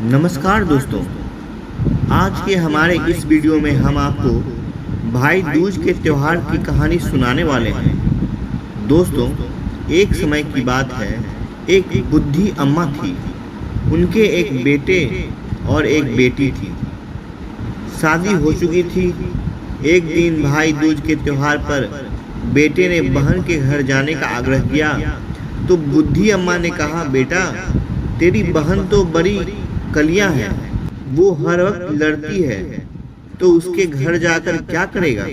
नमस्कार दोस्तों। आज के हमारे इस वीडियो में हम आपको भाई दूज के त्योहार की कहानी सुनाने वाले हैं। दोस्तों, एक समय की बात है, एक बुद्धि अम्मा थी। उनके एक बेटे और एक बेटी थी। शादी हो चुकी थी। एक दिन भाई दूज के त्योहार पर बेटे ने बहन के घर जाने का आग्रह किया तो बुद्धि अम्मा ने कहा, बेटा तेरी बहन तो बड़ी कलियां है, वो हर वक्त लड़ती है, तो उसके घर जाकर क्या करेगा।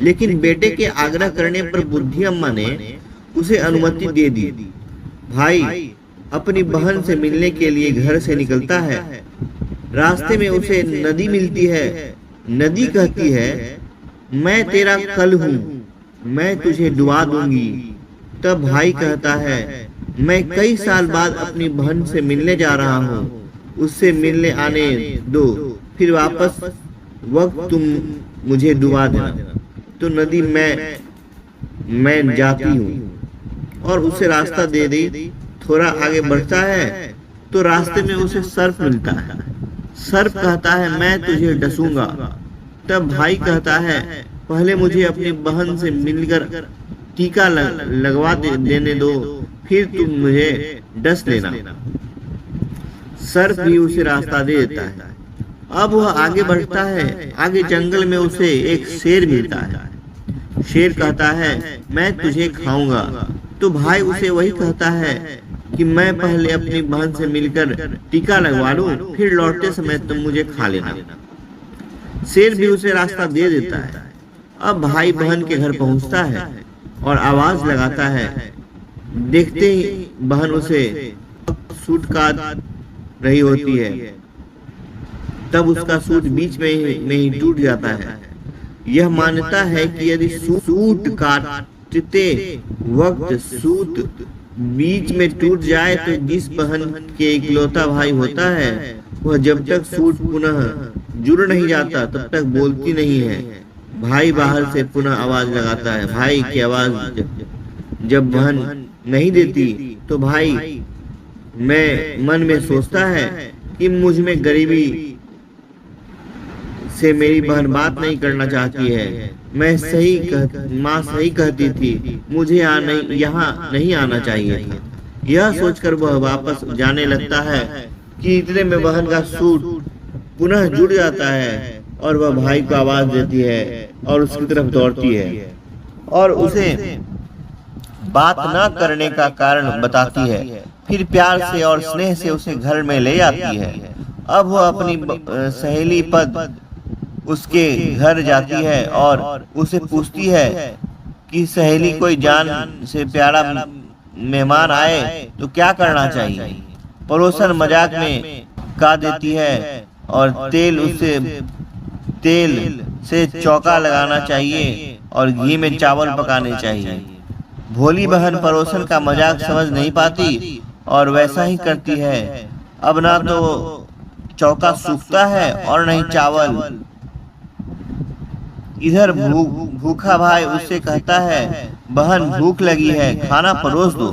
लेकिन बेटे के आग्रह करने पर बुद्धि अम्मा ने उसे अनुमति दे दी। भाई अपनी बहन से मिलने के लिए घर से निकलता है। रास्ते में उसे नदी मिलती है। नदी कहती है, मैं तेरा कल हूँ, मैं तुझे डुबा दूंगी। तब भाई कहता है, मैं कई साल बाद अपनी बहन से मिलने जा रहा हूँ, उससे मिलने आने दो, फिर वापस वक्त तुम मुझे डुबा देना। तो नदी मैं जाती हूँ और उसे रास्ता दे दी। थोड़ा आगे बढ़ता है तो रास्ते में उसे सर्प मिलता है। सर्प कहता है, मैं तुझे डसूंगा। तब भाई कहता है, पहले मुझे अपनी बहन से मिलकर टीका लगवा देने दो, फिर तुम मुझे डस लेना। सर्प भी उसे रास्ता दे देता है। अब वह आगे बढ़ता है। आगे जंगल में उसे एक शेर मिलता है। शेर कहता है, मैं तुझे खाऊंगा। तो भाई उसे वही कहता है कि मैं पहले अपनी बहन से मिलकर टीका लगवा लूं, फिर लौटते समय तुम मुझे खा लेना। शेर भी उसे रास्ता दे देता है। अब भाई बहन के घर पहुंचता है और आवाज लगाता है। देखते ही बहन उसे सूट काट रही होती है। तब उसका सूट बीच में ही टूट जाता है। यह मान्यता है कि यदि सूट काटते वक्त सूट बीच में टूट जाए तो जिस बहन के इकलौता भाई होता है वह जब तक सूट पुनः जुड़ नहीं जाता तब तक बोलती नहीं है। भाई बाहर से पुनः आवाज लगाता है। भाई की आवाज जब बहन नहीं देती तो भाई मैं मन में सोचता है कि मुझ में गरीबी से मेरी बहन बात नहीं करना चाहती है। माँ सही कहती थी, मुझे यहाँ नहीं आना चाहिए था। यह सोचकर वह वापस जाने लगता है कि इतने में बहन का सूट पुनः जुड़ जाता है और वह भाई को आवाज देती है और उसकी तरफ दौड़ती है और उसे बात न करने का कारण बताती है। फिर प्यार से और स्नेह से उसे घर में ले आती है। अब वह अपनी सहेली पद उसके घर जाती है और उसे पूछती है कि सहेली कोई जान से प्यारा मेहमान आए तो क्या करना चाहिए। पड़ोसन मजाक में कहा देती है और तेल से चौका लगाना चाहिए और घी में चावल पकाने चाहिए। भोली बहन पड़ोसन का मजाक समझ नहीं पाती और वैसा ही करती है। अब ना तो चौका सूखता है और नहीं चावल। इधर भूखा भाई उससे कहता है, बहन भूख लगी है, खाना परोस दो।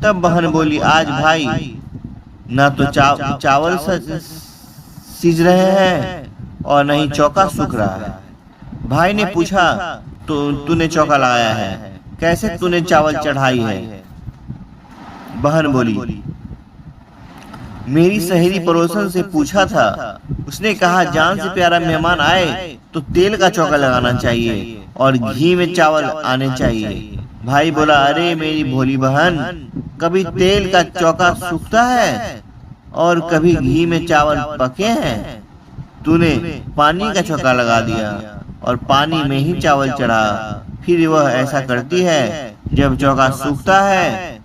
तब बहन बोली, आज भाई ना तो चावल सीज रहे हैं और नहीं चौका सूख रहा है। भाई ने पूछा, तो तूने चौका लगाया है, कैसे तूने चावल चढ़ाई है। बहन बोली, मेरी सहेली पड़ोसन से पूछा था, उसने कहा जान से प्यारा मेहमान आए तो तेल का चौका लगाना चाहिए और घी में चावल आने चाहिए। भाई बोला, अरे मेरी भोली बहन, कभी तेल का चौका सूखता है और कभी घी में चावल पके हैं। तूने पानी का चौका लगा दिया और पानी में ही चावल चढ़ा। फिर वह ऐसा करती है, जब चौका सूखता है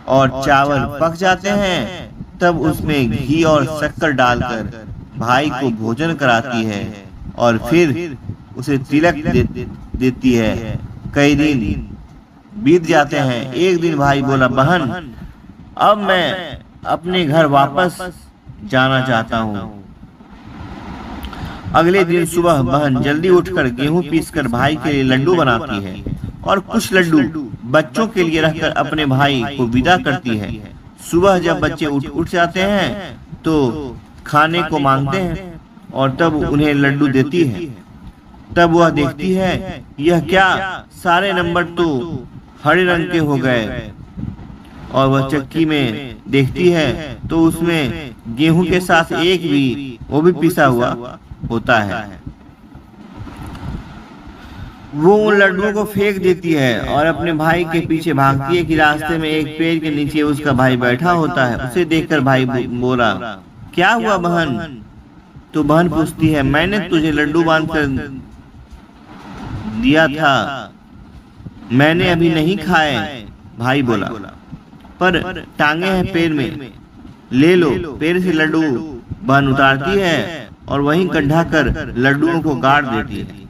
और चावल पक जाते हैं तब उसमें घी और शक्कर डालकर भाई को भोजन कराती है और फिर उसे तिलक देती है। कई दिन बीत जाते हैं। एक दिन भाई बोला, बहन अब मैं अपने घर वापस जाना चाहता हूँ। अगले दिन सुबह बहन जल्दी उठकर गेहूं पीसकर भाई के लिए लड्डू बनाती है और कुछ लड्डू बच्चों के लिए रखकर अपने भाई को विदा करती है। सुबह जब बच्चे उठ जाते हैं तो खाने को मांगते हैं और तब उन्हें लड्डू देती है। तब वह देखती है यह क्या, सारे नंबर तो हरे रंग के हो गए। और वह चक्की में देखती है तो उसमें गेहूं के साथ एक भी वो भी पिसा हुआ होता है। वो उन लड्डुओं को फेंक देती है और अपने भाई के पीछे भागती है कि रास्ते में एक पेड़ के नीचे उसका भाई बैठा होता है। उसे देखकर भाई बोला, क्या हुआ बहन? तो बहन पूछती है, मैंने तुझे लड्डू बांध कर दिया था, मैंने अभी नहीं खाए। भाई बोला, पर टांगे हैं पेड़ में, ले लो। पेड़ से लड्डू बहन उतारती है और वहीं गड्ढा कर लड्डुओं को गाड़ देती है।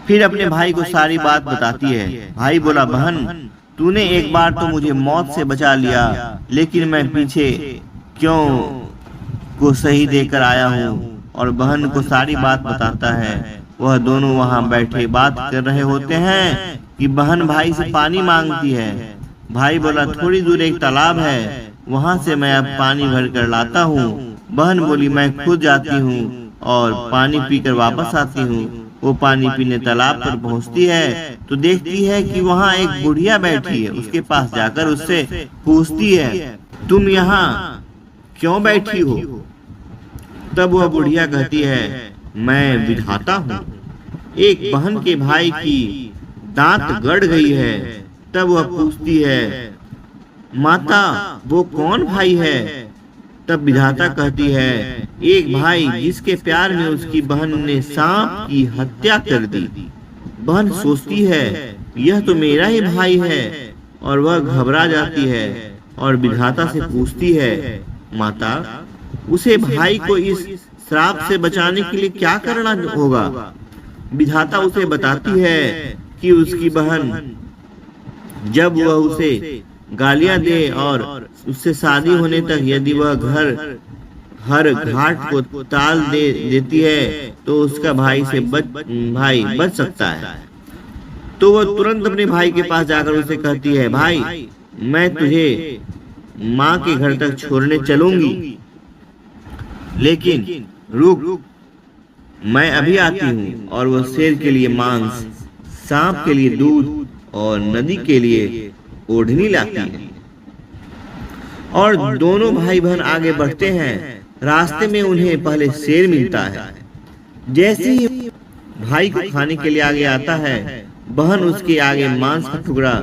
फिर अपने भाई को सारी बात बताती है। भाई बोला, बहन तूने एक बार तो मुझे मौत से बचा लिया, लेकिन मैं पीछे क्यों को सही देकर आया हूँ। और बहन को सारी बात बताता है। वह दोनों वहाँ बैठे बात कर रहे होते हैं कि बहन भाई से पानी मांगती है। भाई बोला, थोड़ी दूर एक तालाब है, वहाँ से मैं अब पानी भर कर लाता हूँ। बहन बोली, मैं खुद जाती हूँ और पानी पीकर वापस आती हूँ। वो पानी पीने तालाब पर पहुँचती है तो देखती है कि वहाँ एक बुढ़िया बैठी है। उसके पास जाकर उससे पूछती है, तुम यहाँ क्यों बैठी हो? तब वह बुढ़िया कहती है, मैं विधाता हूँ, एक बहन के भाई की दांत गड़ गई है। तब वह पूछती है, माता वो कौन भाई है? तब विधाता कहती है, एक भाई जिसके प्यार में उसकी बहन ने सांप की हत्या कर दी। बहन सोचती है यह तो मेरा ही भाई है और वह घबरा जाती है और विधाता से पूछती है, माता उसे भाई को इस श्राप से बचाने के लिए क्या करना होगा? विधाता उसे बताती है कि उसकी बहन जब वह उसे गालियां दे और उससे शादी होने तक यदि वह हर घाट को ताल देती है तो उसका भाई बच सकता है। तो वह तुरंत अपने भाई के पास जाकर उसे कहती है, भाई मैं तुझे माँ के घर तक छोड़ने चलूंगी, लेकिन रुक, मैं अभी आती हूँ। और वह शेर के लिए मांस, सांप के लिए दूध और नदी के लिए ओढ़नी लाती है। और दोनों भाई बहन आगे बढ़ते हैं। रास्ते में उन्हें पहले शेर मिलता है। जैसे ही भाई को खाने के लिए आगे आता है, बहन उसके आगे मांस का टुकड़ा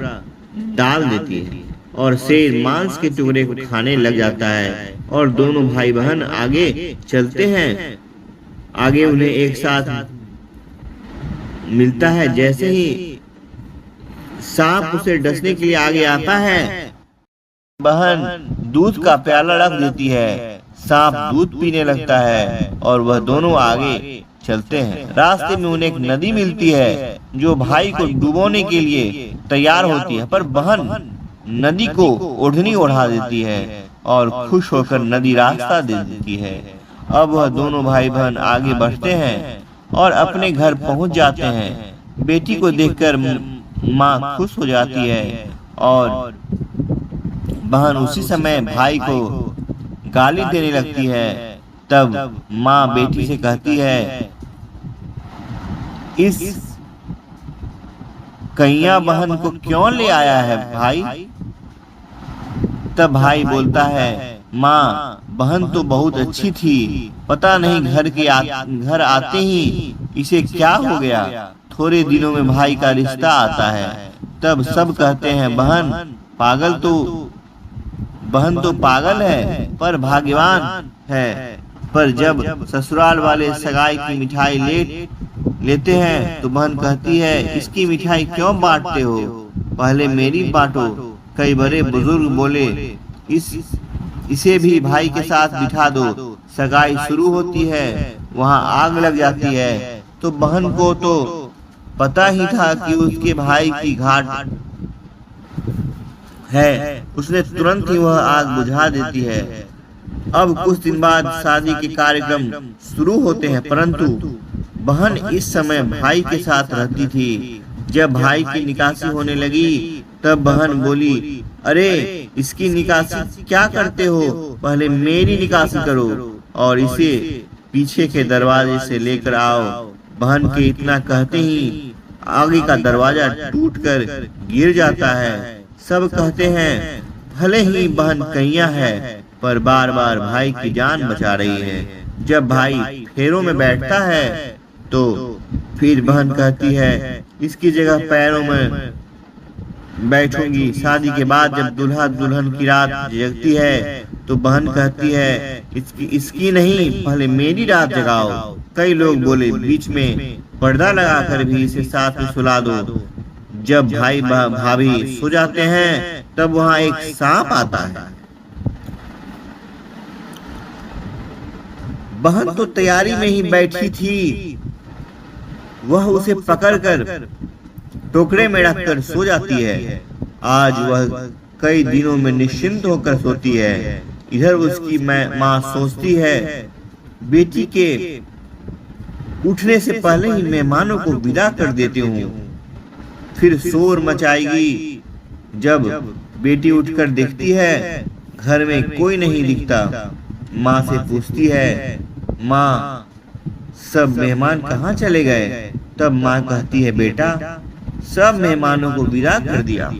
डाल देती है और शेर मांस के टुकड़े को खाने लग जाता है। और दोनों भाई बहन आगे चलते हैं। आगे उन्हें एक साथ मिलता है। जैसे ही सांप उसे डसने के लिए आगे आता है, बहन दूध का प्याला रख देती है। सांप दूध पीने लगता है और वह दोनों आगे चलते हैं। रास्ते में उन्हें एक नदी मिलती है जो भाई को डुबोने के लिए तैयार होती है, पर बहन नदी को ओढ़नी ओढ़ा देती है और खुश होकर नदी रास्ता दे देती है। अब वह दोनों भाई बहन आगे बढ़ते हैं और अपने घर पहुंच जाते हैं। बेटी को देखकर माँ खुश हो जाती है और बहन उसी समय भाई को गाली देने लगती है। तब माँ बेटी से कहती है, इस कैया बहन को क्यों ले आया है भाई? तब भाई बोलता है, माँ बहन तो बहुत अच्छी थी, पता नहीं घर आते ही इसे क्या हो गया। थोड़े दिनों में भाई का रिश्ता आता है। तब सब कहते हैं, बहन तो पागल है पर भाग्यवान है। पर जब ससुराल वाले सगाई की मिठाई लेते हैं तो बहन कहती है, इसकी मिठाई क्यों बांटते हो, पहले मेरी बांटो। कई बड़े बुजुर्ग बोले, इसे भी भाई के साथ बिठा दो। सगाई शुरू होती है, वहाँ आग लग जाती है। तो बहन को तो पता ही था कि उसके भाई की घाट है, उसने तुरंत ही वह आग बुझा देती है। अब कुछ दिन बाद शादी के कार्यक्रम शुरू होते हैं, परंतु बहन इस समय भाई के साथ रहती थी। जब भाई की निकासी होने लगी तब बहन बोली, अरे इसकी निकासी क्या करते हो, पहले मेरी निकासी करो और इसे पीछे के दरवाजे से लेकर आओ। बहन के इतना कहते ही आगे का दरवाजा टूटकर गिर जाता है। सब कहते हैं भले ही बहन कन्या है पर बार बार भाई की जान बचा रही है। जब भाई फेरों में बैठता है तो फिर बहन कहती है इसकी जगह पैरों में बैठूंगी। शादी के बाद जब दूल्हा दुल्हन की रात जगती है तो बहन कहती है इसकी नहीं, पहले मेरी रात जगाओ। कई लोग बोले बीच में पर्दा लगाकर भी इसे साथ में सुला दो। जब भाई भाभी सो जाते हैं तब वहां एक सांप आता है। बहन तो तैयारी में ही बैठी थी, वह उसे पकड़कर टोकरे में रखकर सो जाती है। आज वह कई दिनों में निश्चिंत होकर सोती है। इधर उसकी माँ सोचती है बेटी के उठने से पहले ही मेहमानों को विदा कर देती हूँ, फिर शोर मचाएगी। जब बेटी उठकर देखती है घर में कोई नहीं दिखता, माँ से पूछती है माँ सब मेहमान कहाँ चले गए। तब माँ कहती है बेटा सब मेहमानों को विदा कर दिया,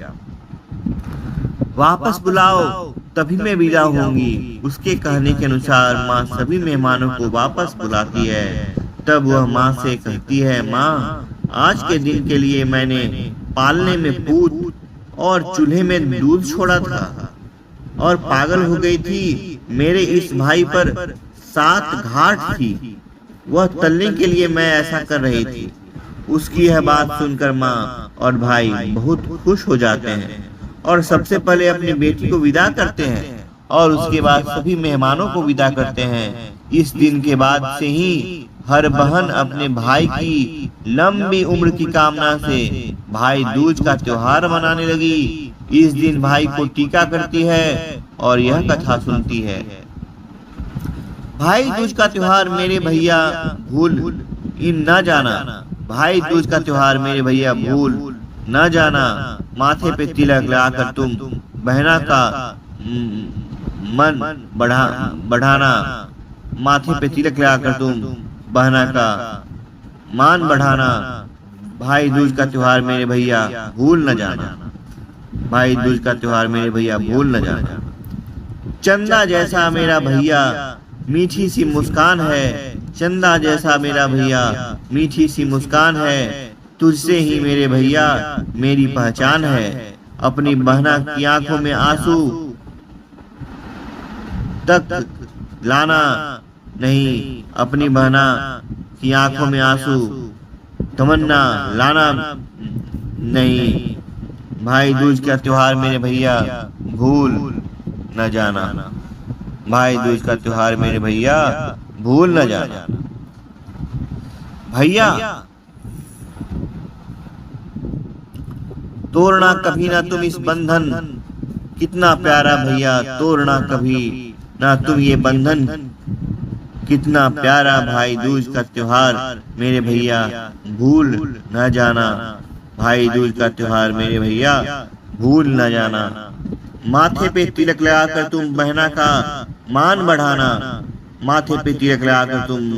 वापस बुलाओ तभी मैं विदा होंगी। उसके कहने के अनुसार माँ सभी मेहमानों को वापस बुलाती है। तब वह माँ से कहती है माँ आज के दिन के लिए मैंने पालने में पूत और चूल्हे में दूध छोड़ा था और पागल हो गई थी। मेरे इस भाई पर 7 घाट थी, वह तलने के लिए मैं ऐसा कर रही थी। उसकी यह बात सुनकर माँ और भाई बहुत खुश हो जाते हैं और सबसे पहले अपनी बेटी को विदा करते हैं और उसके बाद सभी मेहमानों को विदा करते हैं। इस दिन के बाद से ही हर बहन अपने भाई की लंबी उम्र की कामना से भाई दूज का त्योहार मनाने लगी। इस दिन भाई को टीका करती है और यह कथा सुनती है। भाई दूज का त्योहार मेरे भैया भूल न जाना, भाई दूज का त्योहार मेरे भैया भूल न जाना। माथे पे तिलक लगाकर तुम बहना का मन बढ़ाना, माथे पे तिलक लगाकर तुम बहना का मान बढ़ाना। भाई दूज का त्योहार मेरे भैया भूल न जाना, भाई दूज का त्योहार मेरे भैया भूल न जाना। चंदा जैसा मेरा भैया मीठी सी मुस्कान है, चंदा जैसा मेरा भैया मीठी सी मुस्कान है। तुझसे ही मेरे भैया मेरी पहचान है। अपनी बहना की आंखों में आंसू तक लाना नहीं, अपनी बहना की आंखों में आंसू तमन्ना लाना नहीं। भाई दूज का त्योहार मेरे भैया भूल न जाना, भाई दूज का त्योहार मेरे भैया भूल न जाना। भैया तोड़ना कभी ना तुम इस बंधन, कितना प्यारा भैया तोड़ना कभी ना तुम ये बंधन, कितना प्यारा। भाई दूज का त्योहार मेरे भैया भूल न जाना, भाई दूज का त्योहार मेरे भैया भूल न जाना। माथे पे तिलक लगाकर तुम बहना का मान बढ़ाना, माथे पे तिलक लगाकर तुम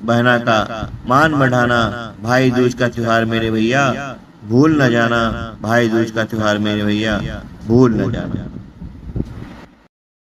बहना का मान बढ़ाना। भाई दूज का त्योहार मेरे भैया भूल न जाना, भाई दूज का त्योहार मेरे भैया भूल न जाना।